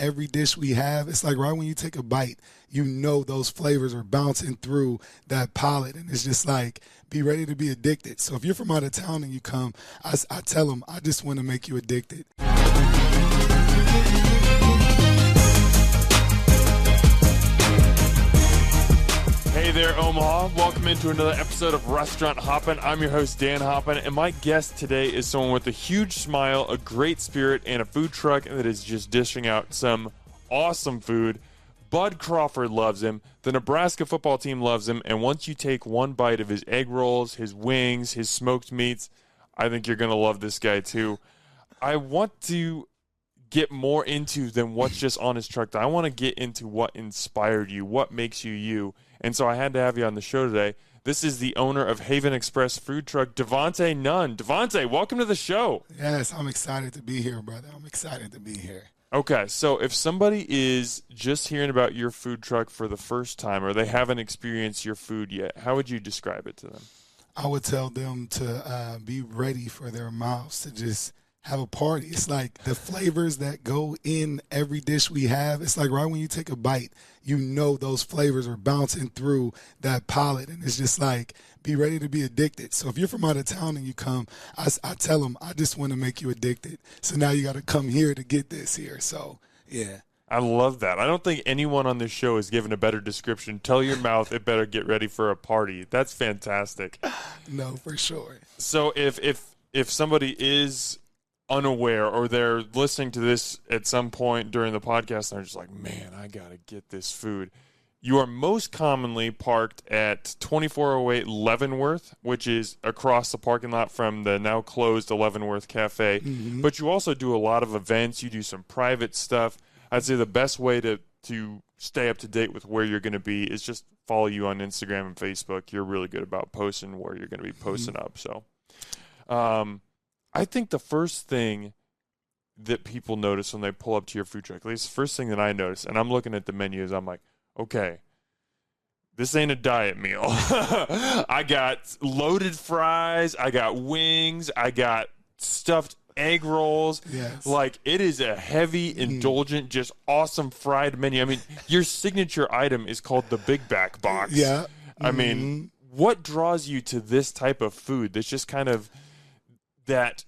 every dish we have. It's like right when you take a bite, you know those flavors are bouncing through that palate, and it's just like, be ready to be addicted. So if you're from out of town and you come, I tell them, I just want to make you addicted. Hey there, Omaha. Welcome into another episode of Restaurant Hoppen. I'm your host, Dan Hoppen, and my guest today is someone with a huge smile, a great spirit, and a food truck that is just dishing out some awesome food. Bud Crawford loves him. The Nebraska football team loves him, and once you take one bite of his egg rolls, his wings, his smoked meats, I think you're going to love this guy too. I want to get more into than what's just on his truck. I want to get into what inspired you, what makes you you. And so I had to have you on the show today. This is the owner of Haven Express food truck, DeVaute Nunn. DeVaute, welcome to the show. Yes, I'm excited to be here, brother. I'm excited to be here. Okay, so if somebody is just hearing about your food truck for the first time or they haven't experienced your food yet, how would you describe it to them? I would tell them to be ready for their mouths to just have a party. It's like the flavors that go in every dish we have. It's like right when you take a bite, you know those flavors are bouncing through that palate, and it's just like, be ready to be addicted. So if you're from out of town and you come, I tell them, I just want to make you addicted. So now you got to come here to get this here. So, yeah. I love that. I don't think anyone on this show has given a better description. Tell your mouth it better get ready for a party. That's fantastic. No, for sure. So if somebody is unaware or they're listening to this at some point during the podcast and they're just like, man, I gotta get this food, you are most commonly parked at 2408 Leavenworth, which is across the parking lot from the now closed Leavenworth Cafe. Mm-hmm. But you also do a lot of events. You do some private stuff. I'd say the best way to stay up to date with where you're going to be is just follow you on Instagram and Facebook. You're really good about posting where you're going to be posting up. So I think the first thing that people notice when they pull up to your food truck, at least the first thing that I notice, and I'm looking at the menus, I'm like, okay, this ain't a diet meal. I got loaded fries, I got wings, I got stuffed egg rolls. Yes. Like, it is a heavy, indulgent, just awesome fried menu. I mean, your signature item is called the Big Back Box. Yeah. I mean, what draws you to this type of food that's just kind of that,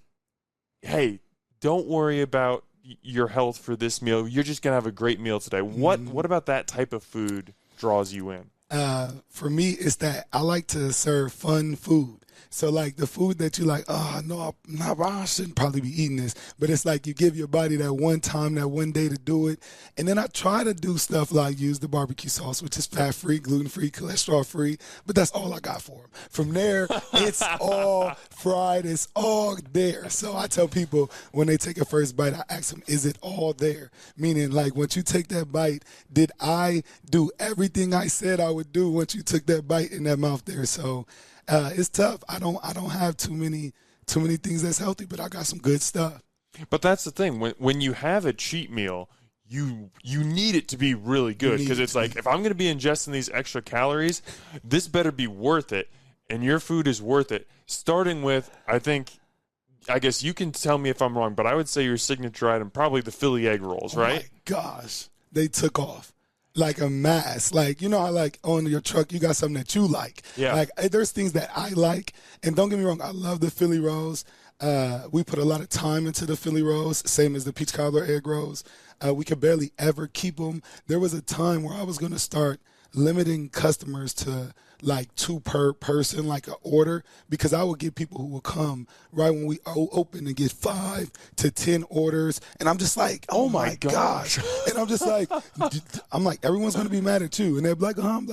hey, don't worry about your health for this meal. You're just going to have a great meal today. What about that type of food draws you in? For me, it's that I like to serve fun food. So, like, the food that you like, oh, no, I shouldn't probably be eating this. But it's like you give your body that one time, that one day to do it. And then I try to do stuff like use the barbecue sauce, which is fat-free, gluten-free, cholesterol-free. But that's all I got for them. From there, it's all fried. It's all there. So I tell people when they take a first bite, I ask them, is it all there? Meaning, like, once you take that bite, did I do everything I said I would do once you took that bite in that mouth there? So it's tough. I don't have too many things that's healthy, but I got some good stuff. But that's the thing. When you have a cheat meal, you need it to be really good, because it's like, if I'm going to be ingesting these extra calories, this better be worth it, and your food is worth it. Starting with, I guess you can tell me if I'm wrong, but I would say your signature item, probably the Philly egg rolls, right? Oh, my gosh. They took off like a mass. Like, you know how, like, on your truck you got something that you like. Yeah. Like, there's things that I like, and don't get me wrong, I love the Philly rolls. We put a lot of time into the Philly rolls, same as the peach cobbler egg rolls. We could barely ever keep them. There was a time where I was going to start limiting customers to like 2 per person, like an order, because I would get people who will come right when we open and get 5 to 10 orders. And I'm just like, oh my gosh. And I'm just like, everyone's going to be mad at you. And they're like, I'm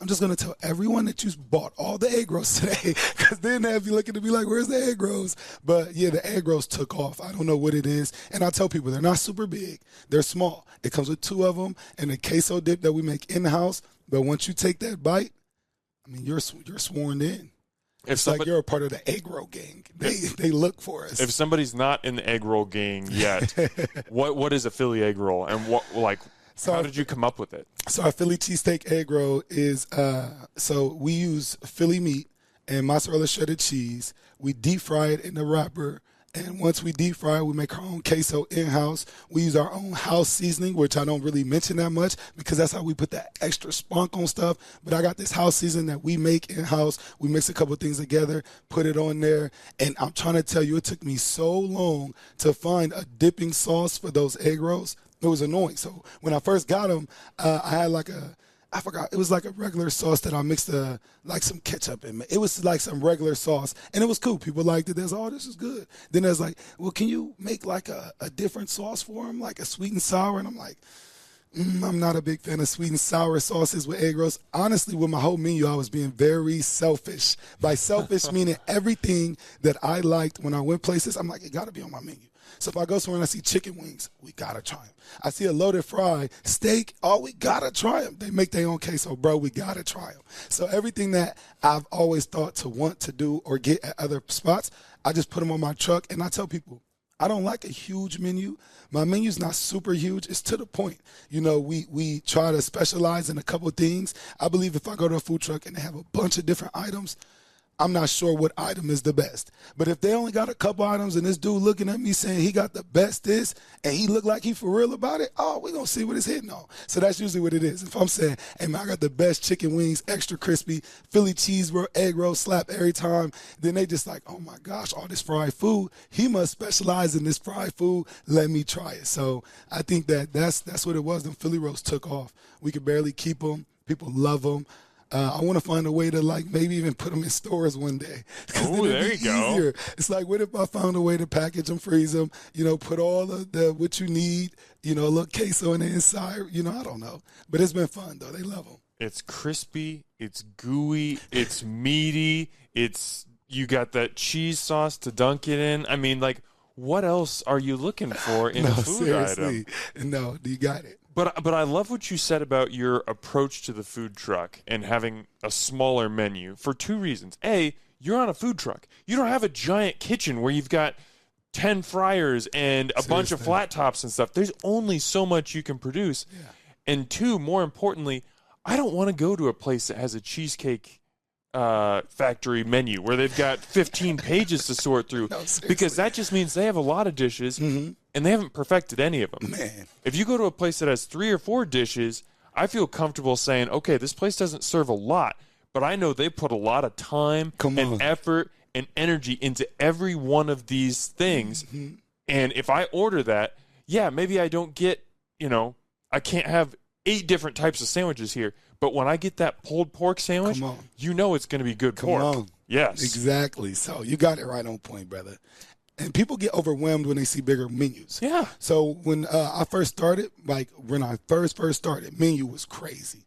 just going to tell everyone that you bought all the egg rolls today, because then they'll be looking to be like, where's the egg rolls? But yeah, the egg rolls took off. I don't know what it is. And I tell people they're not super big. They're small. It comes with 2 of them and a queso dip that we make in-house. But once you take that bite, I mean, you're sworn in. It's like you're a part of the egg roll gang. They look for us. If somebody's not in the egg roll gang yet, what is a Philly egg roll, and how did you come up with it? So our Philly cheesesteak egg roll is so we use Philly meat and mozzarella shredded cheese. We deep fry it in the wrapper, And once we deep fry it, we make our own queso in-house. We use our own house seasoning, which I don't really mention that much because that's how we put that extra spunk on stuff. But I got this house seasoning that we make in-house. We mix a couple things together, put it on there. And I'm trying to tell you, it took me so long to find a dipping sauce for those egg rolls. It was annoying. So when I first got them, I had I forgot. It was like a regular sauce that I mixed like some ketchup in. It was like some regular sauce, and it was cool. People liked it. There's, oh, this is good. Then there's like, well, can you make like a different sauce for them, like a sweet and sour? And I'm like, I'm not a big fan of sweet and sour sauces with egg rolls. Honestly, with my whole menu, I was being very selfish. By selfish, meaning everything that I liked when I went places, I'm like, it got to be on my menu. So if I go somewhere and I see chicken wings, we got to try them. I see a loaded fry, steak, oh, we got to try them. They make their own queso, bro, we got to try them. So everything that I've always thought to want to do or get at other spots, I just put them on my truck. And I tell people, I don't like a huge menu. My menu's not super huge. It's to the point. You know, we try to specialize in a couple of things. I believe if I go to a food truck and they have a bunch of different items, I'm not sure what item is the best. But if they only got a couple items and this dude looking at me saying he got the best this and he look like he for real about it, oh, we're going to see what it's hitting on. So that's usually what it is. If I'm saying, hey, man, I got the best chicken wings, extra crispy, Philly cheese egg roll slap every time, then they just like, oh, my gosh, all this fried food. He must specialize in this fried food. Let me try it. So I think that's what it was. Them Philly rolls took off. We could barely keep them. People love them. I want to find a way to like maybe even put them in stores one day. Oh, there you go. Easier. It's like, what if I found a way to package them, freeze them, you know, put all of what you need, you know, a little queso in the inside, you know, I don't know. But it's been fun, though. They love them. It's crispy. It's gooey. It's meaty. You got that cheese sauce to dunk it in. I mean, like, what else are you looking for in a food seriously. item? No, you got it. But I love what you said about your approach to the food truck and having a smaller menu for two reasons. A, you're on a food truck. You don't have a giant kitchen where you've got 10 fryers and a bunch of flat tops and stuff. There's only so much you can produce. Yeah. And two, more importantly, I don't want to go to a place that has a cheesecake factory menu where they've got 15 pages to sort through, because that just means they have a lot of dishes and they haven't perfected any of them. Man. If you go to a place that has 3 or 4 dishes, I feel comfortable saying, okay, this place doesn't serve a lot, but I know they put a lot of time and effort and energy into every one of these things. And if I order that, yeah, maybe I don't get, you know, I can't have 8 different types of sandwiches here. But when I get that pulled pork sandwich, you know it's going to be good pork. Come on. Yes. Exactly. So you got it right on point, brother. And people get overwhelmed when they see bigger menus. Yeah. So when I first started, like when I first started, menu was crazy.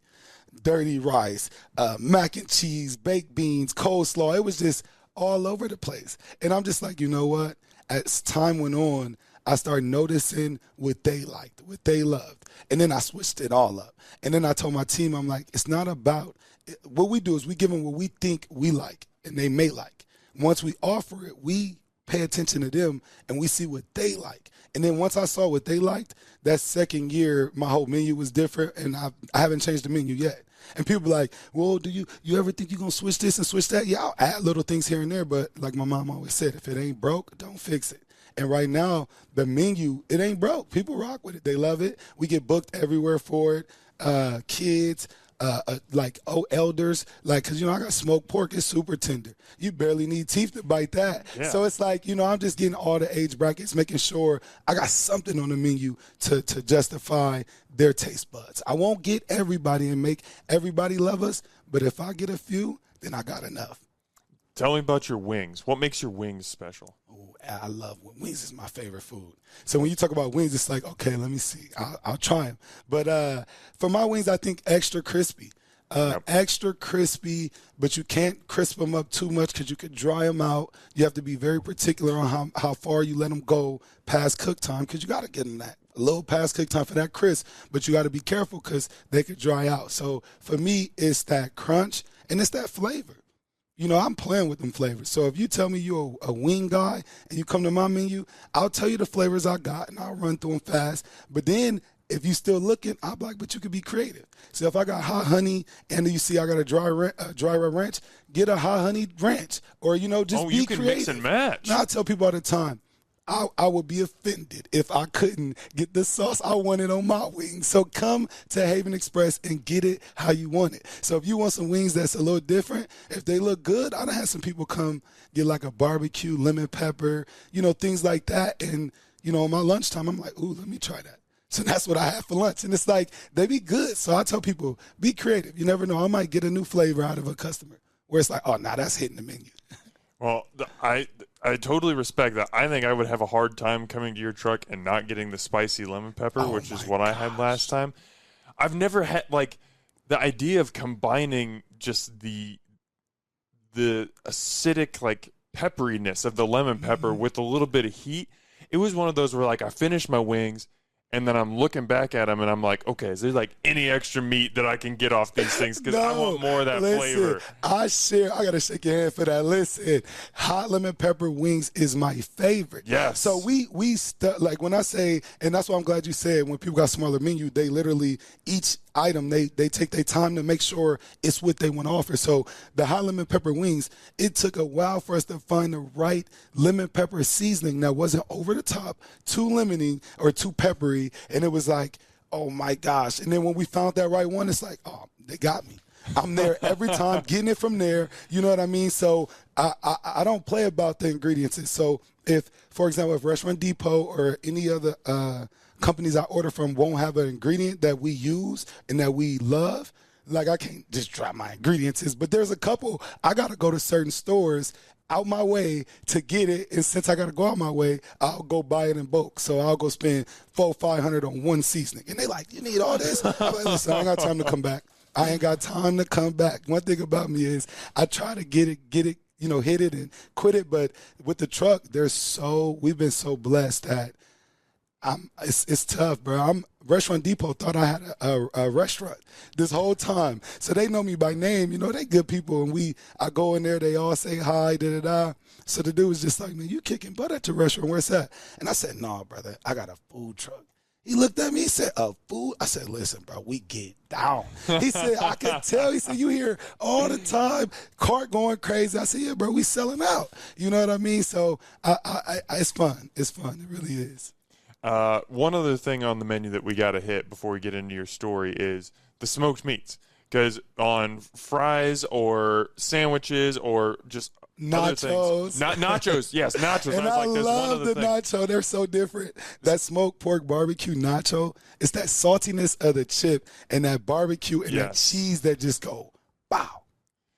Dirty rice, mac and cheese, baked beans, coleslaw. It was just all over the place. And I'm just like, you know what? As time went on, I started noticing what they liked, what they loved. And then I switched it all up. And then I told my team, I'm like, it's not about – what we do is we give them what we think we like and they may like. Once we offer it, we pay attention to them and we see what they like. And then once I saw what they liked, that second year, my whole menu was different, and I haven't changed the menu yet. And people are like, well, do you ever think you're going to switch this and switch that? Yeah, I'll add little things here and there, but like my mom always said, if it ain't broke, don't fix it. And right now, the menu, it ain't broke. People rock with it. They love it. We get booked everywhere for it. Kids, elders, like, because, you know, I got smoked pork. It's super tender. You barely need teeth to bite that. Yeah. So it's like, you know, I'm just getting all the age brackets, making sure I got something on the menu to justify their taste buds. I won't get everybody and make everybody love us, but if I get a few, then I got enough. Tell me about your wings. What makes your wings special? Oh, I love wings. Is my favorite food. So when you talk about wings, it's like, okay, let me see. I'll try them. But for my wings, I think extra crispy. Extra crispy, but you can't crisp them up too much because you could dry them out. You have to be very particular on how far you let them go past cook time, because you got to get them that a little past cook time for that crisp, but you got to be careful because they could dry out. So for me, it's that crunch and it's that flavor. You know, I'm playing with them flavors. So if you tell me you're a wing guy and you come to my menu, I'll tell you the flavors I got and I'll run through them fast. But then if you're still looking, I'm like, but you could be creative. So if I got hot honey and you see I got a dry rub ranch, get a hot honey ranch. Or, you know, just be creative. You can mix and match. Now, I tell people all the time, I would be offended if I couldn't get the sauce I wanted on my wings. So come to Haven Express and get it how you want it. So if you want some wings that's a little different, if they look good, I done had some people come get like a barbecue, lemon pepper, things like that. And, on my lunchtime, I'm like, ooh, let me try that. So that's what I have for lunch. And it's like, they be good. So I tell people, be creative. You never know. I might get a new flavor out of a customer where it's like, oh, nah, that's hitting the menu. Well, I totally respect that. I think I would have a hard time coming to your truck and not getting the spicy lemon pepper, which is what I had last time. I've never had, like, the idea of combining just the acidic, like, pepperiness of the lemon pepper with a little bit of heat. It was one of those where, like, I finished my wings, and then I'm looking back at them, and I'm like, okay, is there, like, any extra meat that I can get off these things? Because I want more of that flavor. I got to shake your hand for that. Listen, hot lemon pepper wings is my favorite. Yes. So like when I say, and that's why I'm glad you said, when people got smaller menu, they literally, each item, they take their time to make sure it's what they want to offer. So the hot lemon pepper wings, it took a while for us to find the right lemon pepper seasoning that wasn't over the top, too lemony or too peppery. And it was like, oh my gosh. And then when we found that right one, it's like, oh, they got me. I'm there every time, getting it from there. You know what I mean? So I don't play about the ingredients. So if, for example, if Restaurant Depot or any other companies I order from won't have an ingredient that we use and that we love, like I can't just drop my ingredients. But there's a couple, I got to go to certain stores out my way to get it, and since I got to go out my way, I'll go buy it in bulk. So I'll go spend $400-500 on one seasoning. And they like, you need all this? I'm like, listen, I ain't got time to come back. I ain't got time to come back. One thing about me is I try to get it, hit it and quit it. But with the truck, we've been so blessed that it's tough, bro. Restaurant Depot thought I had a restaurant this whole time. So they know me by name. They good people. And I go in there, they all say hi, da-da-da. So the dude was just like, man, you kicking butt at your restaurant. Where's that? And I said, no, brother, I got a food truck. He looked at me, he said, a food? I said, listen, bro, we get down. He said, I can tell. He said, you hear all the time, cart going crazy. I said, yeah, bro, we selling out. You know what I mean? So it's fun. It's fun. It really is. One other thing on the menu that we got to hit before we get into your story is the smoked meats. Because on fries or sandwiches or just nachos. Nachos, yes, nachos. And I love the nacho. They're so different. That smoked pork barbecue nacho, it's that saltiness of the chip and that barbecue and that cheese that just go, wow.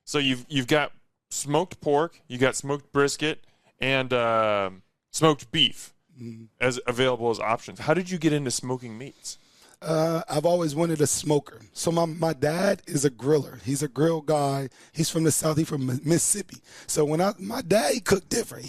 So you've got smoked pork, you got smoked brisket, and smoked beef as available as options. How did you get into smoking meats? I've always wanted a smoker. So my dad is a griller. He's a grill guy. He's from the South. He's from Mississippi. So when my dad, he cooked different.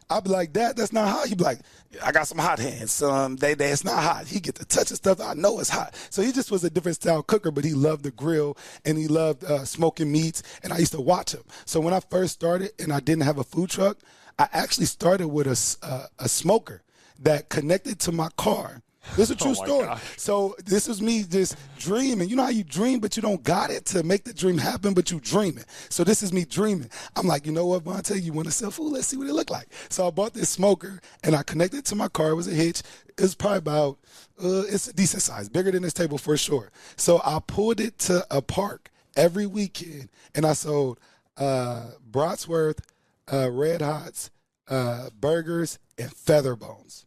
I'd be like, Dad, that's not hot. He'd be like, I got some hot hands. It's not hot. He get to touching stuff. I know it's hot. So he just was a different style cooker, but he loved the grill and he loved smoking meats. And I used to watch him. So when I first started and I didn't have a food truck, I actually started with a smoker that connected to my car. This is a true story. God. So this was me just dreaming. You know how you dream, but you don't got it to make the dream happen, but you dreaming. So this is me dreaming. I'm like, you know what, Vontae, you want to sell food? Let's see what it look like. So I bought this smoker, and I connected it to my car. It was a hitch. It was probably about, it's a decent size, bigger than this table for sure. So I pulled it to a park every weekend, and I sold Bratwurst, Red Hots, burgers, and feather bones.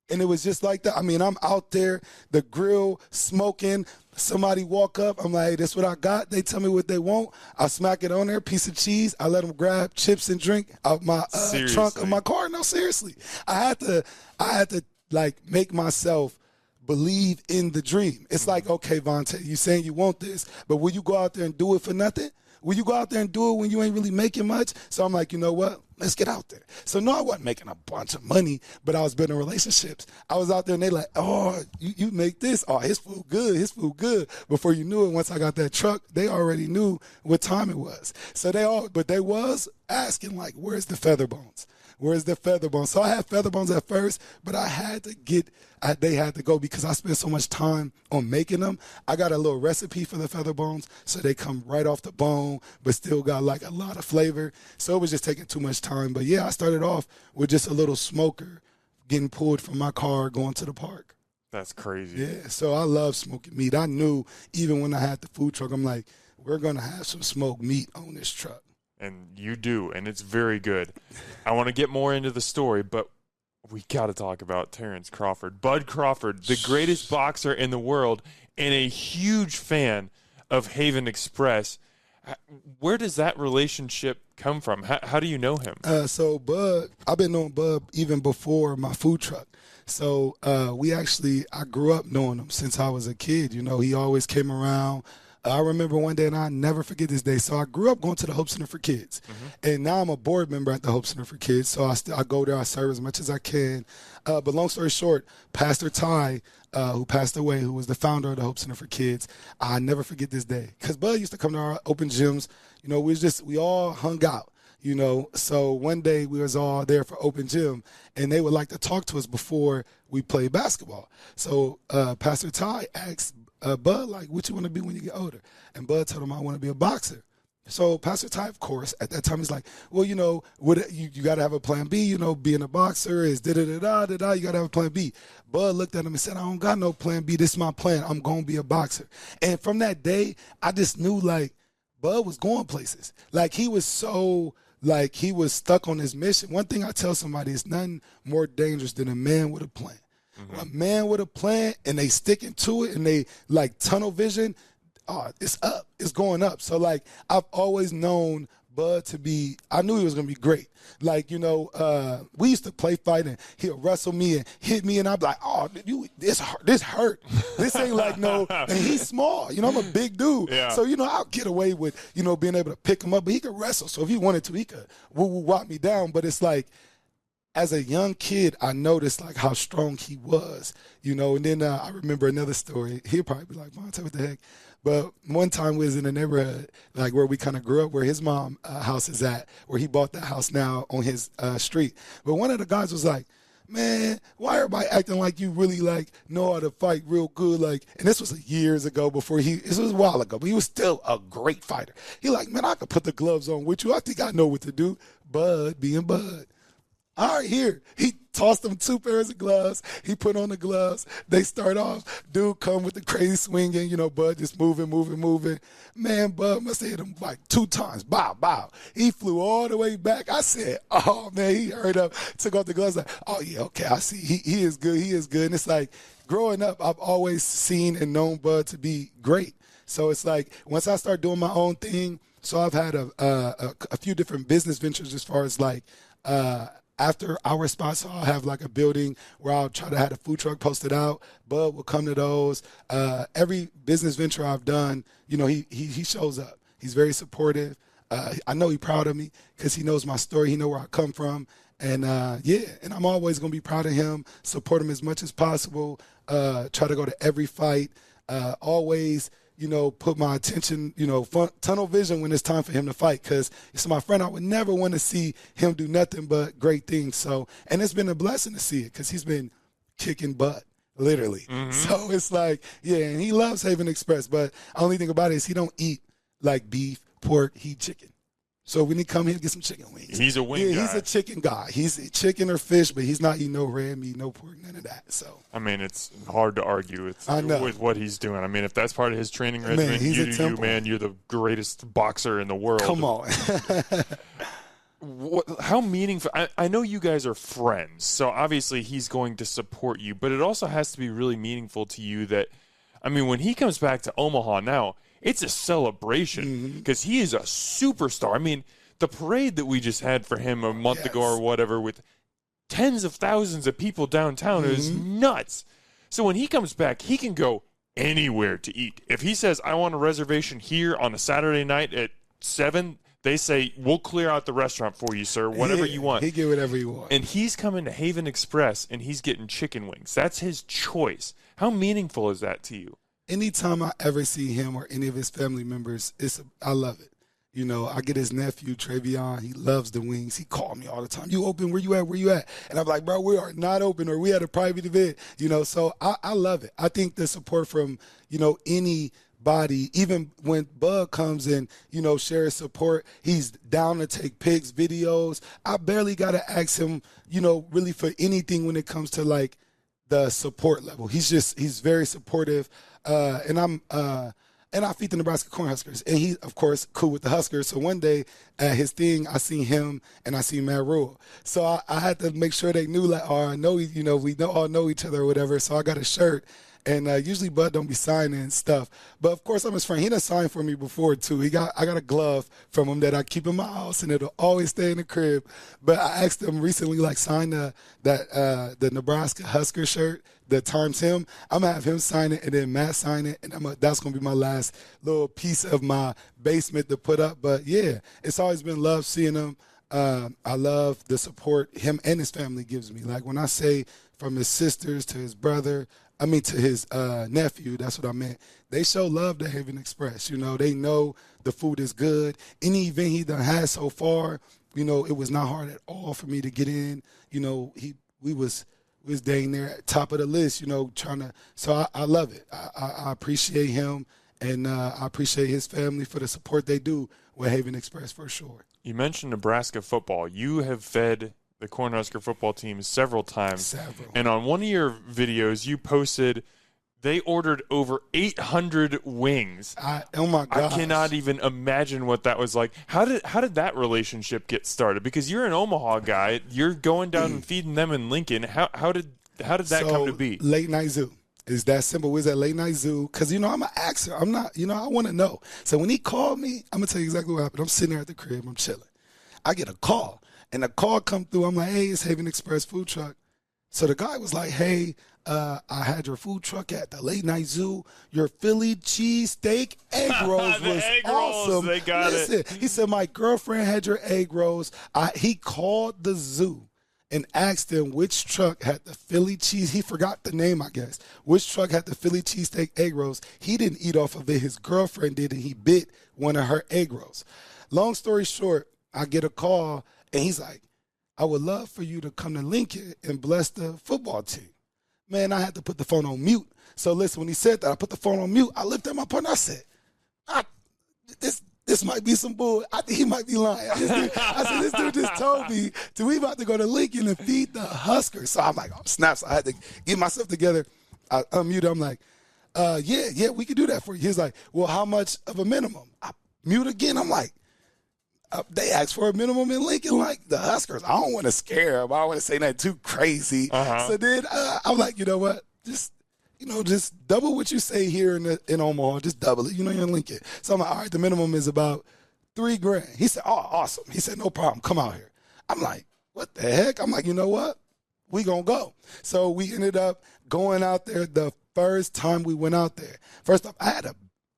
And it was just like that. I mean, I'm out there, the grill, smoking. Somebody walk up. I'm like, hey, that's what I got. They tell me what they want. I smack it on there, piece of cheese. I let them grab chips and drink out my trunk of my car. No, seriously. I had to like make myself believe in the dream. It's like, okay, Vontae, you saying you want this, but will you go out there and do it for nothing? Will you go out there and do it when you ain't really making much? So I'm like, you know what? Let's get out there. So no, I wasn't making a bunch of money, but I was building relationships. I was out there and they like, oh, you make this. Oh, his food good. His food good. Before you knew it, once I got that truck, they already knew what time it was. So they was asking like, where's the feather bones? Where's the feather bones? So I had feather bones at first, but I had to they had to go because I spent so much time on making them. I got a little recipe for the feather bones, so they come right off the bone, but still got like a lot of flavor. So it was just taking too much time. But yeah, I started off with just a little smoker getting pulled from my car going to the park. That's crazy. Yeah, so I love smoking meat. I knew even when I had the food truck, I'm like, we're going to have some smoked meat on this truck. And you do, and it's very good. I want to get more into the story, but we got to talk about Terrence Crawford. Bud Crawford, the greatest boxer in the world and a huge fan of Haven Express. Where does that relationship come from? How do you know him? So Bud, I've been knowing Bud even before my food truck. So I grew up knowing him since I was a kid. You know, he always came around. I remember one day, and I'll never forget this day. So I grew up going to the Hope Center for Kids, and now I'm a board member at the Hope Center for Kids. So I go there, I serve as much as I can. But long story short, Pastor Ty, who passed away, who was the founder of the Hope Center for Kids, I never forget this day because Bud used to come to our open gyms. You know, we all hung out. You know, so one day we was all there for open gym, and they would like to talk to us before we play basketball. So Pastor Ty asked Bud, like, what you want to be when you get older? And Bud told him, I want to be a boxer. So Pastor Ty, of course, at that time, he's like, well, you know, you got to have a plan B. You know, being a boxer is da-da-da-da-da-da. You got to have a plan B. Bud looked at him and said, I don't got no plan B. This is my plan. I'm going to be a boxer. And from that day, I just knew, like, Bud was going places. Like, he was so... like, he was stuck on his mission. One thing I tell somebody is nothing more dangerous than a man with a plan. Mm-hmm. A man with a plan, and they sticking to it, and they, like, tunnel vision, it's up. It's going up. So, like, I've always known Bud to be – I knew he was going to be great. Like, you know, we used to play fight, and he'll wrestle me and hit me, and I'm like, oh, this hurt. This ain't like no – and he's small. You know, I'm a big dude. Yeah. So, you know, I'll get away with, you know, being able to pick him up. But he could wrestle. So if he wanted to, he could wop me down. But it's like, as a young kid, I noticed, like, how strong he was, you know. And then I remember another story. He'll probably be like, Monte, what the heck? But one time we was in the neighborhood, like where we kind of grew up, where his mom house is at, where he bought the house now on his street. But one of the guys was like, man, why everybody acting like you really, like, know how to fight real good? Like, and this was years ago this was a while ago, but he was still a great fighter. He like, man, I could put the gloves on with you. I think I know what to do. Bud being Bud. All right, here. He tossed him 2 pairs of gloves. He put on the gloves. They start off. Dude come with the crazy swinging. You know, Bud just moving. Man, Bud must have hit him like 2 times. Bow, bow. He flew all the way back. I said, oh, man, he hurried up, took off the gloves. Like, oh, yeah, okay, I see. He is good. He is good. And it's like, growing up, I've always seen and known Bud to be great. So it's like, once I start doing my own thing, so I've had a few different business ventures as far as like, after our spot, so I'll have like a building where I'll try to have a food truck posted out. Bud will come to those. Every business venture I've done, you know, he shows up. He's very supportive. I know he's proud of me because he knows my story. He knows where I come from. And, and I'm always going to be proud of him, support him as much as possible, try to go to every fight, always – you know, put my attention, you know, tunnel vision when it's time for him to fight, because it's my friend. I would never want to see him do nothing but great things. So, and it's been a blessing to see it because he's been kicking butt, literally. Mm-hmm. So it's like, yeah, and he loves Haven Express, but the only thing about it is he don't eat like beef, pork, he eat chicken. So when he come here, get some chicken wings. He's a wing guy. He's a chicken guy. He's chicken or fish, but he's not eating no red meat, no pork, none of that. So I mean, it's hard to argue with what he's doing. I mean, if that's part of his training regimen, man, you're the greatest boxer in the world. Come on. How meaningful? I know you guys are friends, so obviously he's going to support you, but it also has to be really meaningful to you that, I mean, when he comes back to Omaha now, it's a celebration because he is a superstar. I mean, the parade that we just had for him a month ago or whatever with tens of thousands of people downtown is nuts. So when he comes back, he can go anywhere to eat. If he says, I want a reservation here on a Saturday night at 7, they say, we'll clear out the restaurant for you, sir, whatever you want. He get whatever you want. And he's coming to Haven Express, and he's getting chicken wings. That's his choice. How meaningful is that to you? Anytime I ever see him or any of his family members, I love it. You know, I get his nephew, Travion. He loves the wings. He called me all the time. You open? Where you at? Where you at? And I'm like, bro, we are not open, or we had a private event. You know, so I love it. I think the support from, you know, anybody, even when Bud comes and, you know, shares support, he's down to take pics, videos. I barely got to ask him, you know, really for anything when it comes to, like, the support level. He's very supportive. And I feed the Nebraska Cornhuskers. And he, of course, cool with the Huskers. So one day at his thing, I seen him and I seen Matt Rule. So I had to make sure they knew, like, oh, I know, you know, we all know each other or whatever. So I got a shirt. And usually Bud don't be signing and stuff. But, of course, I'm his friend. He done signed for me before, too. I got a glove from him that I keep in my house, and it'll always stay in the crib. But I asked him recently, like, sign the Nebraska Husker shirt that times him. I'm going to have him sign it and then Matt sign it. And that's going to be my last little piece of my basement to put up. But, yeah, it's always been love seeing him. I love the support him and his family gives me. Like, when I say from his sisters to his brother, to his nephew, that's what I meant. They show love to Haven Express. You know, they know the food is good. Any event he done had so far, you know, it was not hard at all for me to get in. You know, we was dang there at top of the list, you know, trying to. So I love it. I appreciate him, and I appreciate his family for the support they do with Haven Express for sure. You mentioned Nebraska football. You have fed the Cornhusker football team several times. And on one of your videos, you posted they ordered over 800 wings. Oh my gosh. I cannot even imagine what that was like. How did that relationship get started? Because you're an Omaha guy, you're going down and feeding them in Lincoln. How did that come to be? Late Night Zoo. It's that simple. We're at Late Night Zoo because, you know, I'm an actor. I'm not, you know, I want to know. So when he called me, I'm going to tell you exactly what happened. I'm sitting there at the crib. I'm chilling. I get a call. And the call come through. I'm like, hey, it's Haven Express food truck. So the guy was like, hey, I had your food truck at the Late Night Zoo. Your Philly cheesesteak egg rolls was awesome. They got it. He said, my girlfriend had your egg rolls. He called the zoo and asked him which truck had the Philly cheese. He forgot the name, I guess. Which truck had the Philly cheesesteak egg rolls. He didn't eat off of it. His girlfriend did, and he bit one of her egg rolls. Long story short, I get a call. And he's like, I would love for you to come to Lincoln and bless the football team. Man, I had to put the phone on mute. So listen, when he said that, I put the phone on mute. I looked at my partner. I said, this might be some bull. I think he might be lying. I said, this dude just told me we about to go to Lincoln and feed the Huskers. So I'm like, oh, snaps. I had to get myself together. I unmuted. I'm like, yeah, we can do that for you. He's like, well, how much of a minimum? I mute again. I'm like, they asked for a minimum in Lincoln, like the Huskers. I don't want to scare them. I don't want to say nothing too crazy. So then I'm like, you know what? Just double what you say here in Omaha. Just double it. You know, you're in Lincoln. So I'm like, all right, the minimum is about $3,000. He said, oh, awesome. He said, no problem. Come out here. I'm like, what the heck? I'm like, you know what? We gonna go. So we ended up going out there the first time we went out there. First off, I ain't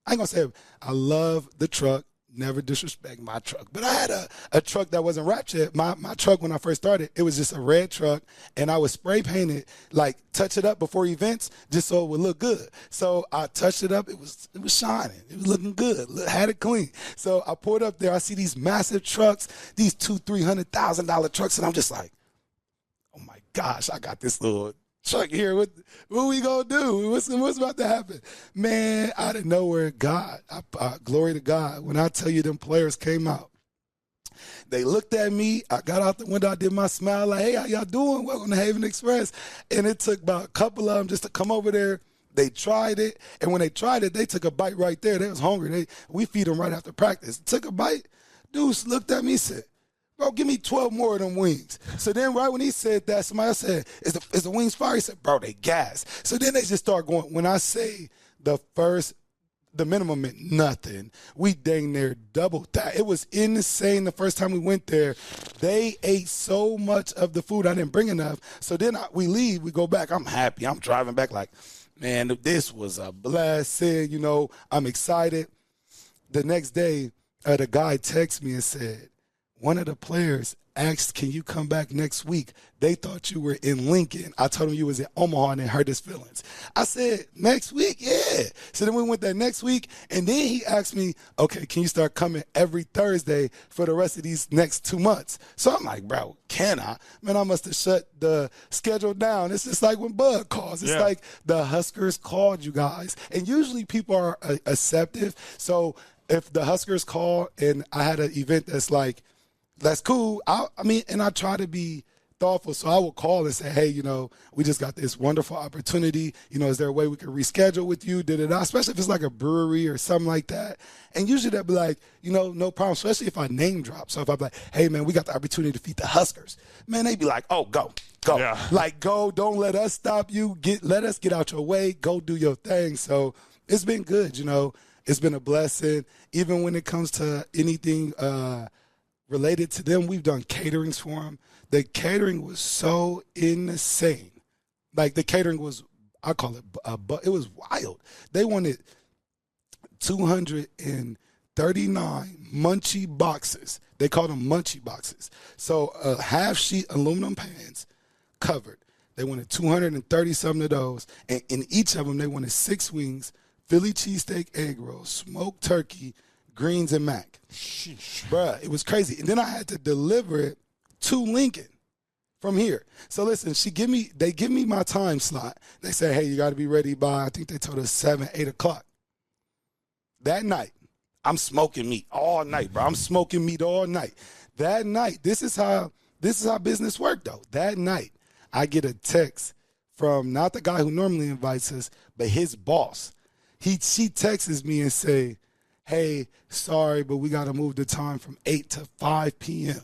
gonna say I love the truck. Never disrespect my truck. But I had a truck that wasn't wrapped yet. My truck, when I first started, it was just a red truck, and I would spray paint it, like touch it up before events just so it would look good. So I touched it up. It was shining. It was looking good. Had it clean. So I pulled up there. I see these massive trucks, these $200,000-$300,000 trucks, and I'm just like, oh, my gosh, I got this little truck here. What we gonna do? What's about to happen? Man, out of nowhere, God, glory to God. When I tell you them players came out, they looked at me. I got out the window. I did my smile like, hey, how y'all doing? Welcome to Haven Express. And it took about a couple of them just to come over there. They tried it. And when they tried it, they took a bite right there. They was hungry. We feed them right after practice. Took a bite. Dudes looked at me and said, bro, give me 12 more of them wings. So then right when he said that, somebody else said, is the wings fire? He said, bro, they gas. So then they just start going. When I say the minimum meant nothing, we dang near doubled that. It was insane the first time we went there. They ate so much of the food. I didn't bring enough. So then we leave. We go back. I'm happy. I'm driving back like, man, this was a blessing. You know, I'm excited. The next day, the guy texted me and said, one of the players asked, can you come back next week? They thought you were in Lincoln. I told them you was in Omaha and they hurt his feelings. I said, next week? Yeah. So then we went there next week, and then he asked me, okay, can you start coming every Thursday for the rest of these next 2 months? So I'm like, bro, can I? Man, I must have shut the schedule down. It's just like when Bud calls. It's like the Huskers called you guys. And usually people are acceptive. So if the Huskers call and I had an event that's like, that's cool. And I try to be thoughtful. So I will call and say, hey, we just got this wonderful opportunity. Is there a way we can reschedule with you? Especially if it's like a brewery or something like that. And usually they'll be like, no problem, especially if I name drop. So if I'm like, hey, man, we got the opportunity to feed the Huskers. Man, they'd be like, oh, go. Yeah. Like, go. Don't let us stop you. Let us get out your way. Go do your thing. So it's been good, It's been a blessing. Even when it comes to anything related to them, we've done caterings for them. The catering was so insane. Like, the catering was, I call it, it was wild. They wanted 239 munchie boxes. They called them munchie boxes. So half-sheet aluminum pans covered. They wanted 230-something of those. And in each of them, they wanted 6 wings, Philly cheesesteak egg rolls, smoked turkey, greens, and mac. Sheesh. Bruh, it was crazy. And then I had to deliver it to Lincoln from here. So listen, they give me my time slot. They say, hey, you got to be ready by, I think they told us 7, 8 o'clock. That night, I'm smoking meat all night, bro. I'm smoking meat all night. That night, this is how business worked, though. That night, I get a text from not the guy who normally invites us, but his boss. She texts me and say, hey, sorry, but we got to move the time from 8 to 5 p.m.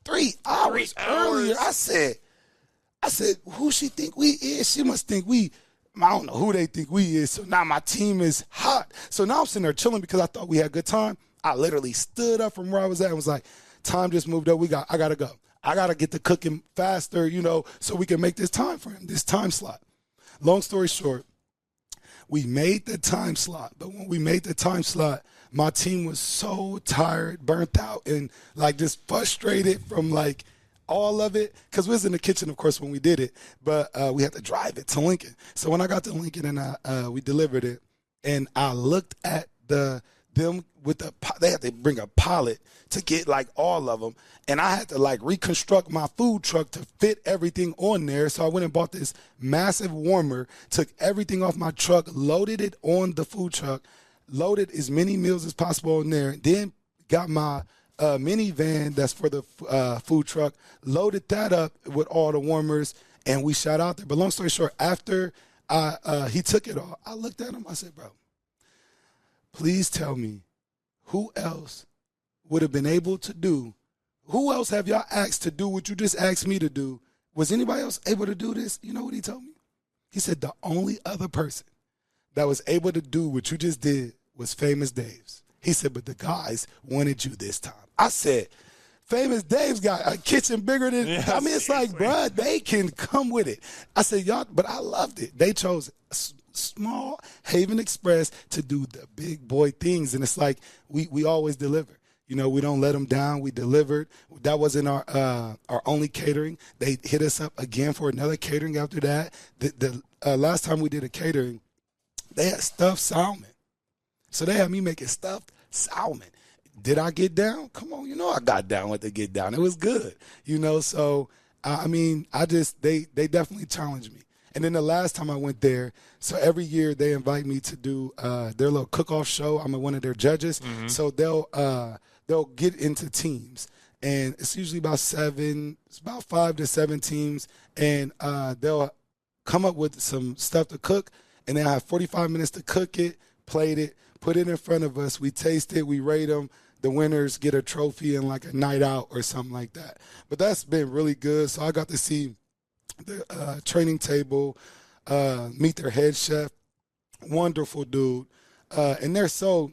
3 hours earlier. I said, who she think we is? She must think I don't know who they think we is. So now my team is hot. So now I'm sitting there chilling because I thought we had a good time. I literally stood up from where I was at and was like, time just moved up. I got to go. I got to get to cooking faster, so we can make this time for him, this time slot. Long story short, we made the time slot. But when we made the time slot, my team was so tired, burnt out, and just frustrated from all of it. Because we was in the kitchen, of course, when we did it. But we had to drive it to Lincoln. So when I got to Lincoln and we delivered it, and I looked at them with they had to bring a pallet to get all of them. And I had to reconstruct my food truck to fit everything on there. So I went and bought this massive warmer, took everything off my truck, loaded it on the food truck, loaded as many meals as possible in there, then got my minivan that's for the food truck, loaded that up with all the warmers, and we shot out there. But long story short, after he took it all, I looked at him, I said, bro, please tell me who else would have been able to do, who else have y'all asked to do what you just asked me to do? Was anybody else able to do this? You know what he told me? He said the only other person that was able to do what you just did was Famous Dave's. He said, but the guys wanted you this time. I said, Famous Dave's got a kitchen bigger than, it's like, bruh, they can come with it. I said, y'all, but I loved it. They chose small Haven Express to do the big boy things. And it's like, we always deliver. We don't let them down. We delivered. That wasn't our only catering. They hit us up again for another catering after that. The last time we did a catering, they had stuffed salmon. So they had me making stuffed salmon. Did I get down? Come on, I got down with the get down. It was good, So, they definitely challenged me. And then the last time I went there, so every year they invite me to do their little cook-off show. I'm one of their judges. Mm-hmm. So they'll get into teams. And it's usually about 5 to 7 teams. And they'll come up with some stuff to cook. And they'll have 45 minutes to cook it, plate it, put it in front of us. We taste it. We rate them. The winners get a trophy and a night out or something like that. But that's been really good. So I got to see the training table, meet their head chef, wonderful dude. And they're so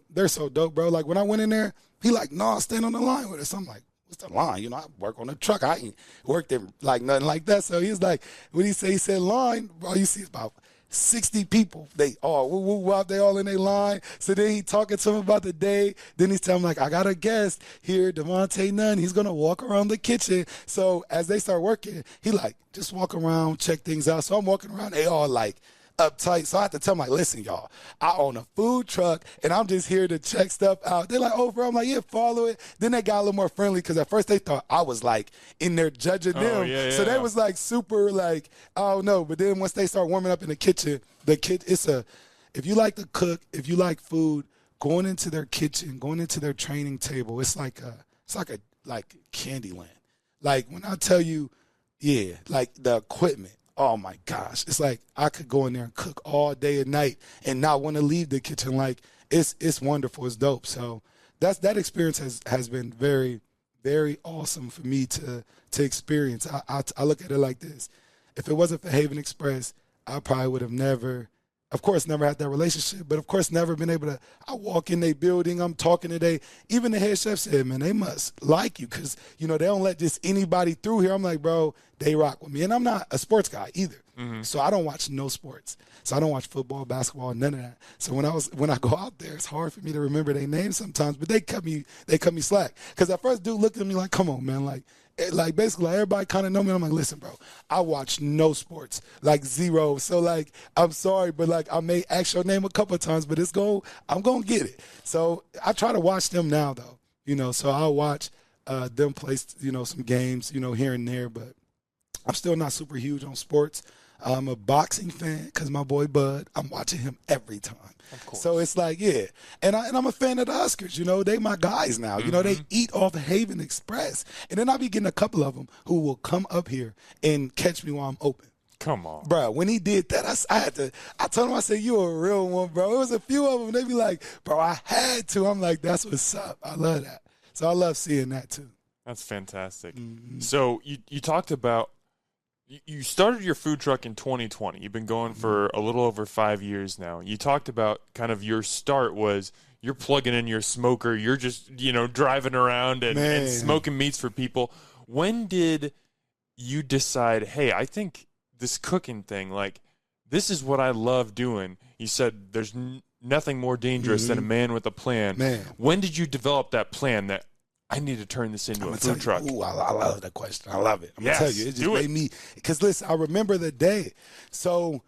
dope, bro. When I went in there, he no, stand on the line with us. I'm like, what's the line? I work on the truck. I ain't worked in nothing like that. So he's like, what did he say? He said line. All you see is about 60 people. They all woo woo out. They all in their line. So then he talking to him about the day. Then he's telling him, like, I got a guest here, DeVaute Nunn. He's going to walk around the kitchen. So as they start working, he like, just walk around, check things out. So I'm walking around. They all like, uptight. So I have to tell them, like, listen, y'all, I own a food truck and I'm just here to check stuff out. They're like, oh, bro. I'm like, yeah, follow it. Then they got a little more friendly because at first they thought I was like in there judging them. Yeah, so they was like super like, I don't know. But then once they start warming up in the kitchen, if you like to cook, if you like food, going into their kitchen, going into their training table, it's like Candyland. Like when I tell you, yeah, like the equipment. Oh, my gosh. It's like I could go in there and cook all day and night and not want to leave the kitchen. Like, it's wonderful. It's dope. So that experience has been very, very awesome for me to experience. I look at it like this. If it wasn't for Haven Express, I probably would have never had that relationship, but of course never been able to. I walk in their building, I'm talking today. Even the head chef said, man, they must like you because, they don't let just anybody through here. I'm like, bro, they rock with me. And I'm not a sports guy either. Mm-hmm. So I don't watch no sports. So I don't watch football, basketball, none of that. So when I go out there, it's hard for me to remember their names sometimes, but they cut me slack. Because at first dude looked at me like, come on, man, like basically everybody kind of know me. I'm like, listen, bro, I watch no sports, like zero. So like, I'm sorry, but like I may ask your name a couple of times, but I'm going to get it. So I try to watch them now though, so I'll watch them play, some games, here and there, but I'm still not super huge on sports. I'm a boxing fan because my boy Bud, I'm watching him every time. Of course. So it's like, yeah. And I'm a fan of the Huskers. They my guys now. Mm-hmm. They eat off the Haven Express. And then I'll be getting a couple of them who will come up here and catch me while I'm open. Come on. Bro, when he did that, I told him, I said, you a real one, bro. It was a few of them. They be like, bro, I had to. I'm like, that's what's up. I love that. So I love seeing that too. That's fantastic. Mm-hmm. So you talked about, you started your food truck in 2020. You've been going for a little over 5 years now. You talked about kind of your start was you're plugging in your smoker. You're just, driving around and smoking meats for people. When did you decide, hey, I think this cooking thing, like, this is what I love doing? You said there's nothing more dangerous than a man with a plan. Man. When did you develop that plan that I need to turn this into a food truck? Ooh, I love that question. I love it. I'm going to tell you. It just made me. Because, listen, I remember the day. So,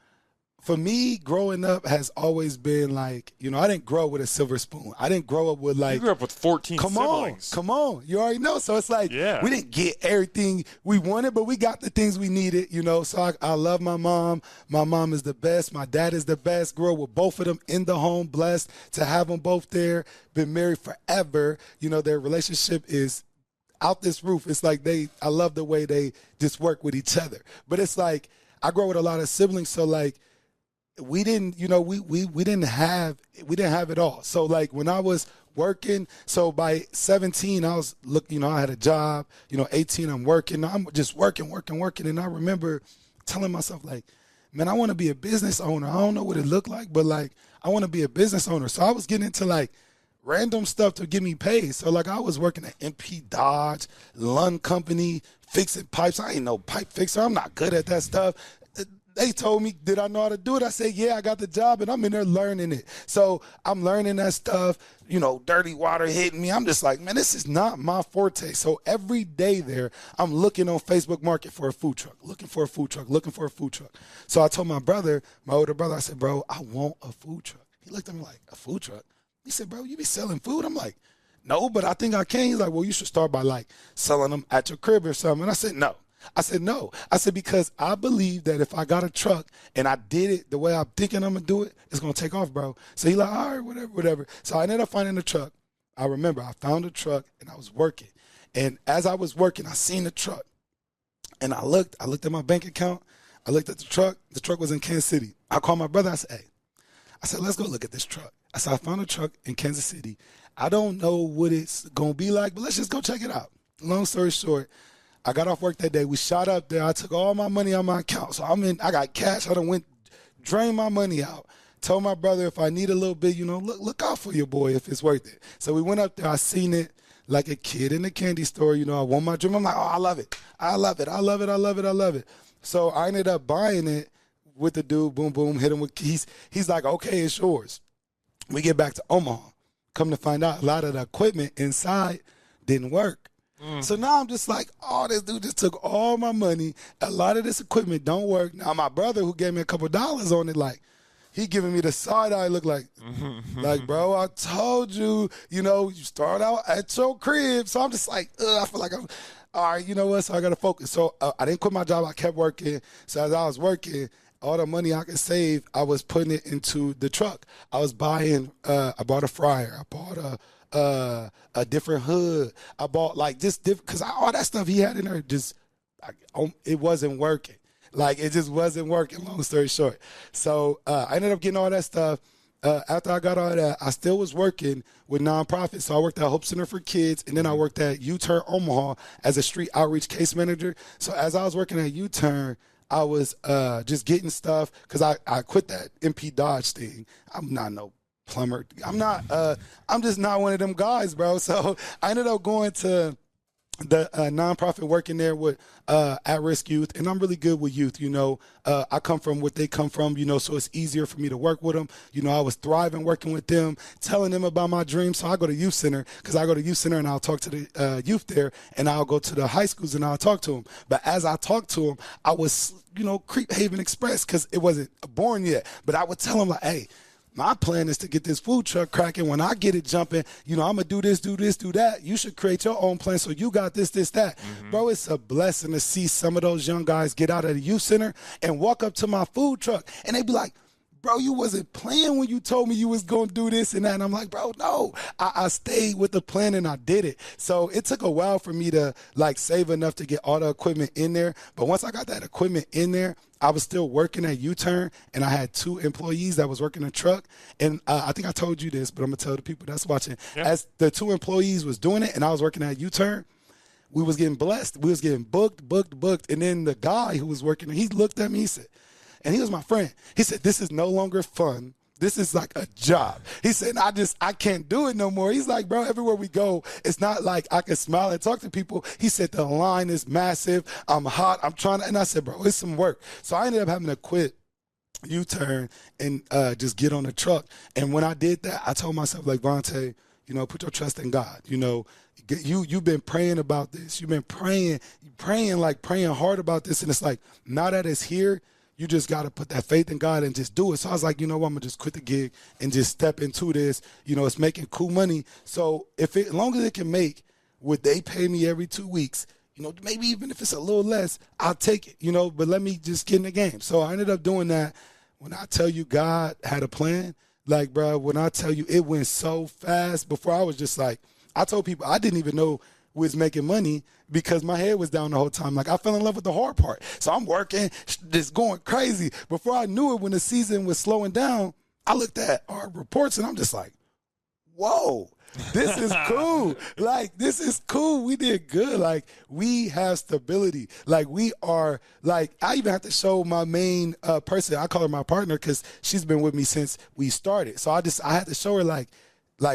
for me, growing up has always been like, I didn't grow up with a silver spoon. I didn't grow up with like. You grew up with 14 siblings. Come on. You already know. So, it's like, we didn't get everything we wanted, but we got the things we needed, So, I love my mom. My mom is the best. My dad is the best. Grew up with both of them in the home. Blessed to have them both there. Been married forever. Their relationship is out this roof. It's like I love the way they just work with each other. But it's like, I grew up with a lot of siblings. So, like, we didn't, we didn't have it all. So like when I was working, so by 17, I was I had a job, 18, I'm working. I'm just working. And I remember telling myself like, man, I want to be a business owner. I don't know what it looked like, but like, I want to be a business owner. So I was getting into like random stuff to get me paid. So like I was working at MP Dodge, Lund Company, fixing pipes. I ain't no pipe fixer. I'm not good at that stuff. They told me, did I know how to do it? I said, yeah, I got the job, and I'm in there learning it. So I'm learning that stuff, dirty water hitting me. I'm just like, man, this is not my forte. So every day there, I'm looking on Facebook Market for a food truck, looking for a food truck. So I told my older brother, I said, bro, I want a food truck. He looked at me like, a food truck? He said, bro, you be selling food? I'm like, no, but I think I can. He's like, well, you should start by like selling them at your crib or something. And I said, no. I said, because I believe that if I got a truck and I did it the way I'm thinking I'm going to do it, it's going to take off, bro. So he like, all right, whatever. So I ended up finding a truck. I remember I found a truck and I was working. And as I was working, I seen the truck. And I looked at my bank account. I looked at the truck. The truck was in Kansas City. I called my brother. I said, hey. I said, let's go look at this truck. I said, I found a truck in Kansas City. I don't know what it's going to be like, but let's just go check it out. Long story short, I got off work that day. We shot up there. I took all my money on my account. So I got cash. I done drained my money out. Told my brother if I need a little bit, look out for your boy if it's worth it. So we went up there. I seen it like a kid in a candy store. I want my dream. I'm like, oh, I love it. I love it. So I ended up buying it with the dude, boom, boom, hit him with keys. He's like, okay, it's yours. We get back to Omaha. Come to find out, a lot of the equipment inside didn't work. So now I'm just like, oh, this dude just took all my money. A lot of this equipment don't work. Now my brother, who gave me a couple dollars on it, like, he giving me the side eye look like, bro, I told you, you start out at your crib. So I'm just like, I feel like I'm, all right, you know what? So I got to focus. So I didn't quit my job. I kept working. So as I was working, all the money I could save, I was putting it into the truck. I was buying, I bought a fryer. I bought a different hood. I bought like just different, because all that stuff he had in there it wasn't working. Like, it just wasn't working, long story short. So I ended up getting all that stuff. After I got all that, I still was working with nonprofits. So I worked at Hope Center for Kids, and then I worked at U-Turn Omaha as a street outreach case manager. So as I was working at U-Turn, I was just getting stuff, because I quit that MP Dodge thing. I'm not no plumber. I'm just not one of them guys, bro. So I ended up going to the nonprofit, working there with at-risk youth, and I'm really good with youth. I come from what they come from, so it's easier for me to work with them. I was thriving working with them, telling them about my dreams. So I go to youth center, because I go to youth center and I'll talk to the youth there, and I'll go to the high schools and I'll talk to them. But as I talked to them, I was, Creep Haven Express, because it wasn't born yet. But I would tell them, like, hey, my plan is to get this food truck cracking. When I get it jumping, I'm going to do this, do that. You should create your own plan, so you got this, that. Bro, it's a blessing to see some of those young guys get out of the youth center and walk up to my food truck, and they be like, bro, you wasn't playing when you told me you was going to do this and that. And I'm like, bro, no. I stayed with the plan and I did it. So it took a while for me to, save enough to get all the equipment in there. But once I got that equipment in there, I was still working at U-Turn, and I had 2 employees that was working the truck. And I think I told you this, but I'm going to tell the people that's watching. Yep. As the 2 employees was doing it and I was working at U-Turn, we was getting blessed. We was getting booked. And then the guy who was working, he looked at me, he said, and he was my friend. He said, this is no longer fun. This is like a job. He said, I can't do it no more. He's like, bro, everywhere we go, it's not like I can smile and talk to people. He said, the line is massive. I'm hot. I'm trying to, and I said, bro, it's some work. So I ended up having to quit U-Turn and just get on the truck. And when I did that, I told myself, like, Vontae, put your trust in God. You've been praying about this. You've been praying hard about this. And it's like, now that it's here, you just got to put that faith in God and just do it. So I was like, I'm going to just quit the gig and just step into this. It's making cool money. So as long as it can make what they pay me every 2 weeks, maybe even if it's a little less, I'll take it, but let me just get in the game. So I ended up doing that. When I tell you God had a plan, like, bro, when I tell you it went so fast, before I was just like, I told people I didn't even know we was making money because my head was down the whole time. Like, I fell in love with the hard part. So I'm working, just going crazy. Before I knew it, when the season was slowing down, I looked at our reports and I'm just like, whoa, this is cool. Like, this is cool. We did good. Like, we have stability. Like, we are, like, I even have to show my main person, I call her my partner because she's been with me since we started. So I had to show her, like,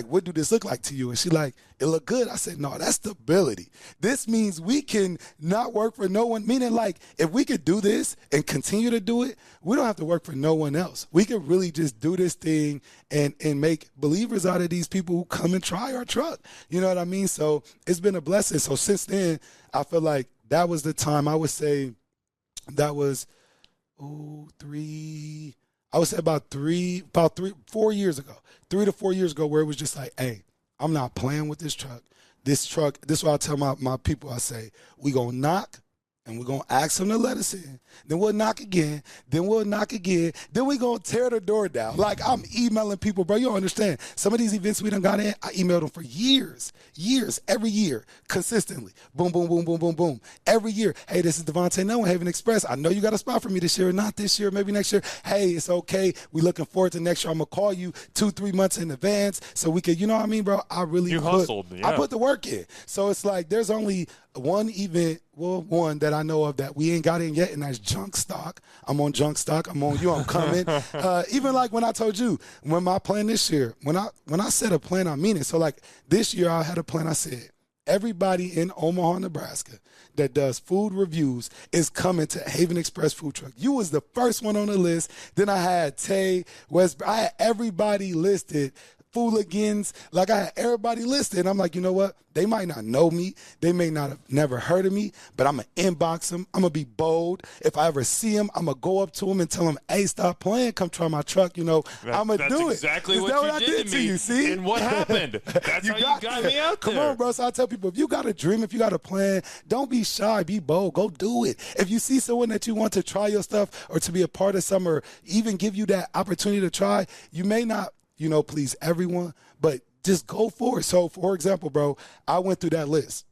what do this look like to you? And she like, it look good. I said, no, that's stability. This means we can not work for no one. Meaning, like, if we could do this and continue to do it, we don't have to work for no one else. We could really just do this thing and make believers out of these people who come and try our truck. You know what I mean? So it's been a blessing. So since then, I feel like that was the time. I would say that was, 4 years ago. 3 to 4 years ago, where it was just like, hey, I'm not playing with this truck. This is what I tell my people. I say, we going to knock, and we're going to ask them to let us in. Then we'll knock again. Then we'll knock again. Then we're going to tear the door down. Like, I'm emailing people, bro. You don't understand. Some of these events we done got in, I emailed them for years, every year, consistently. Boom, boom, boom, boom, boom, boom. Every year. Hey, this is DeVaute Nunn, Haven Express. I know you got a spot for me this year. Not this year, maybe next year. Hey, it's okay. We looking forward to next year. I'm going to call you 2-3 months in advance so we could, you know what I mean, bro? I really hustled, yeah. I put the work in. So it's like there's only one event, one that I know of that we ain't got in yet, and that's junk stock. I'm on junk stock. I'm on you. I'm coming. Even like when I told you, when my plan this year, when I set a plan, I mean it. So like this year I had a plan. I said, everybody in Omaha, Nebraska that does food reviews is coming to Haven Express Food Truck. You was the first one on the list. Then I had Tay, West. I had everybody listed. Fooligans, like I had everybody listed. And I'm like, you know what? They might not know me. They may not have never heard of me, but I'm going to inbox them. I'm going to be bold. If I ever see them, I'm going to go up to them and tell them, hey, stop playing. Come try my truck. You know, I'm going to do it. That's exactly what you did to me. You, see? And what happened? That's how you got me out there. Come on, bro. So I tell people, if you got a dream, if you got a plan, don't be shy. Be bold. Go do it. If you see someone that you want to try your stuff or to be a part of some or even give you that opportunity to try, you may not, you know, please everyone, but just go for it. So, for example, bro, I went through that list.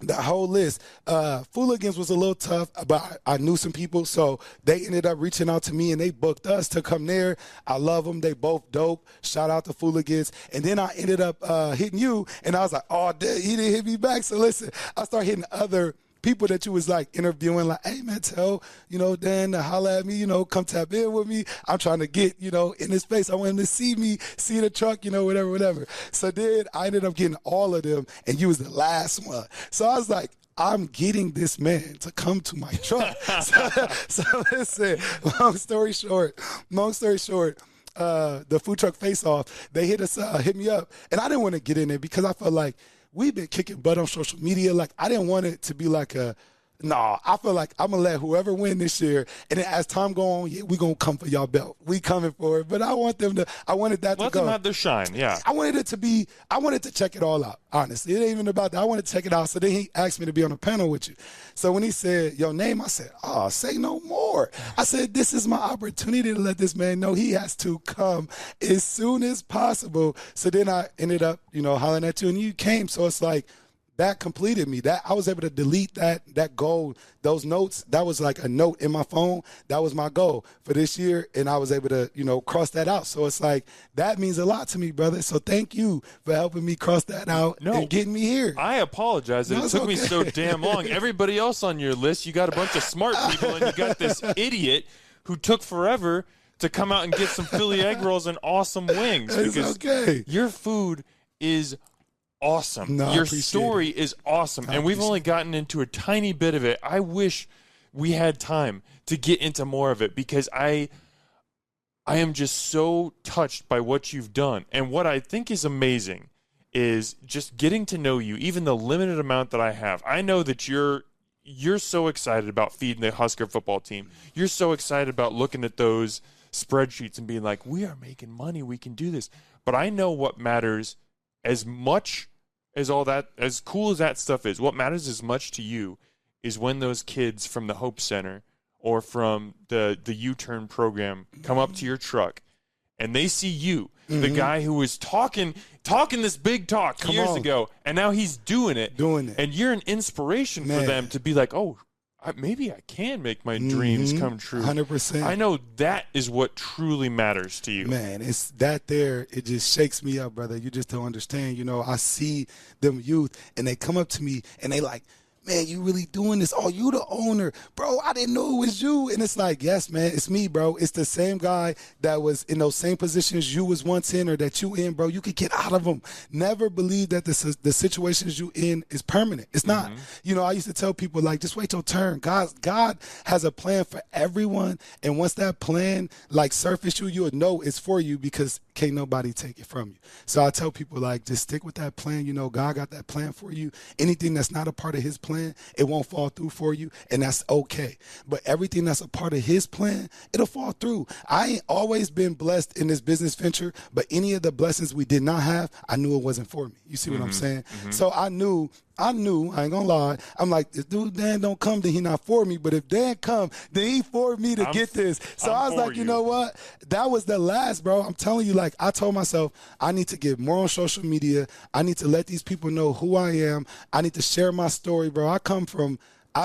That whole list. Fooligans was a little tough, but I knew some people, so they ended up reaching out to me, and they booked us to come there. I love them. They both dope. Shout out to Fooligans. And then I ended up hitting you, and I was like, oh, he didn't hit me back. So, listen, I started hitting other people that you was like interviewing, like, hey man, tell, you know, Dan to holler at me, you know, come tap in with me. I'm trying to get, you know, in his face. I want him to see me, see the truck, you know, whatever. So then I ended up getting all of them, and you was the last one. So I was like, I'm getting this man to come to my truck. so listen, long story short, the food truck face-off, they hit me up, and I didn't want to get in there because I felt like we've been kicking butt on social media. Like, I didn't want it to be like I feel like I'm going to let whoever win this year, and then as time go on, yeah, we going to come for y'all belt. We coming for it. But I wanted that to go. Let them have their shine, yeah. I wanted to check it all out, honestly. It ain't even about that. I wanted to check it out. So then he asked me to be on a panel with you. So when he said your name, I said, oh, say no more. I said, this is my opportunity to let this man know he has to come as soon as possible. So then I ended up, you know, hollering at you, and you came. So it's like, that completed me. That I was able to delete that goal, those notes. That was like a note in my phone. That was my goal for this year, and I was able to, you know, cross that out. So it's like, that means a lot to me, brother. So thank you for helping me cross that out and getting me here. I apologize that it took me so damn long. Everybody else on your list, you got a bunch of smart people, and you got this idiot who took forever to come out and get some Philly egg rolls and awesome wings. Because your food is awesome. No, your story is awesome. And we've only gotten into a tiny bit of it. I wish we had time to get into more of it, because I am just so touched by what you've done. And what I think is amazing is just getting to know you, even the limited amount that I have. I know that you're so excited about feeding the Husker football team. You're so excited about looking at those spreadsheets and being like, we are making money, we can do this. But I know what matters as much as all that, as cool as that stuff is, what matters as much to you is when those kids from the Hope Center or from the U-Turn program come up to your truck and they see you, the guy who was talking this big talk years ago, and now he's doing it. And you're an inspiration for them to be like, oh, maybe I can make my dreams come true. 100%. I know that is what truly matters to you. Man, it's that there. It just shakes me up, brother. You just don't understand. You know, I see them youth, and they come up to me, and they like, man, you really doing this? Oh, you the owner. Bro, I didn't know it was you. And it's like, yes, man, it's me, bro. It's the same guy that was in those same positions you was once in or that you in, bro. You could get out of them. Never believe that the situations you in is permanent. It's not. You know, I used to tell people, like, just wait your turn. God has a plan for everyone. And once that plan, like, surface you would know it's for you, because can't nobody take it from you. So I tell people, like, just stick with that plan. You know, God got that plan for you. Anything that's not a part of his plan, it won't fall through for you, and that's okay. But everything that's a part of his plan, it'll fall through. I ain't always been blessed in this business venture, but any of the blessings we did not have, I knew it wasn't for me. You see what I'm saying? So I knew, I ain't gonna lie. I'm like, this dude Dan don't come, then he not for me. But if Dan come, then he for me to get this. So I was like, you know what? That was the last, bro. I'm telling you, like, I told myself, I need to get more on social media. I need to let these people know who I am. I need to share my story, bro. I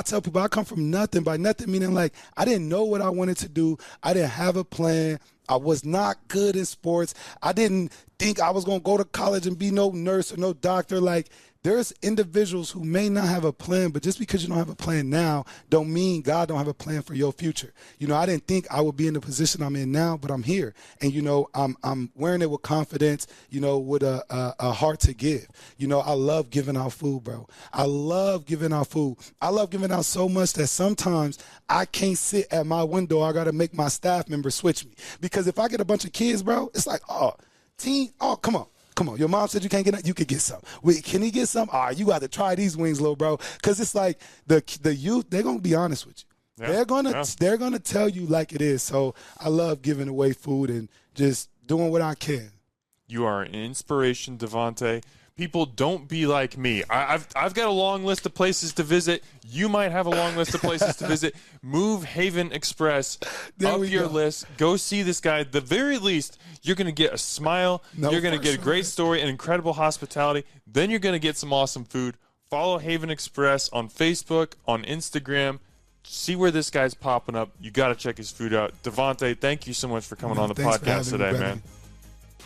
tell people I come from nothing. By nothing meaning, like, I didn't know what I wanted to do. I didn't have a plan. I was not good in sports. I didn't think I was going to go to college and be no nurse or no doctor. Like, there's individuals who may not have a plan, but just because you don't have a plan now don't mean God don't have a plan for your future. You know, I didn't think I would be in the position I'm in now, but I'm here. And, you know, I'm wearing it with confidence, you know, with a heart to give. You know, I love giving out food, bro. I love giving out food. I love giving out so much that sometimes I can't sit at my window. I got to make my staff member switch me. Because if I get a bunch of kids, bro, it's like, come on. Come on, your mom said you can't get that. You could get some. Wait, can he get some? All right, you got to try these wings, little bro. Because it's like the youth, they're going to be honest with you. Yeah, they're gonna tell you like it is. So I love giving away food and just doing what I can. You are an inspiration, DeVaute. People, don't be like me. I've got a long list of places to visit. You might have a long list of places to visit. Move Haven Express up your list. Go see this guy. At the very least, you're going to get a smile. You're going to get a great story and incredible hospitality. Then you're going to get some awesome food. Follow Haven Express on Facebook, on Instagram. See where this guy's popping up. You got to check his food out. DeVaute, thank you so much for coming on the podcast today, man.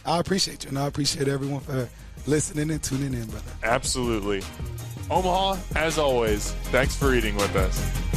I appreciate you, and I appreciate everyone for listening and tuning in, brother. Absolutely. Omaha, as always, thanks for eating with us.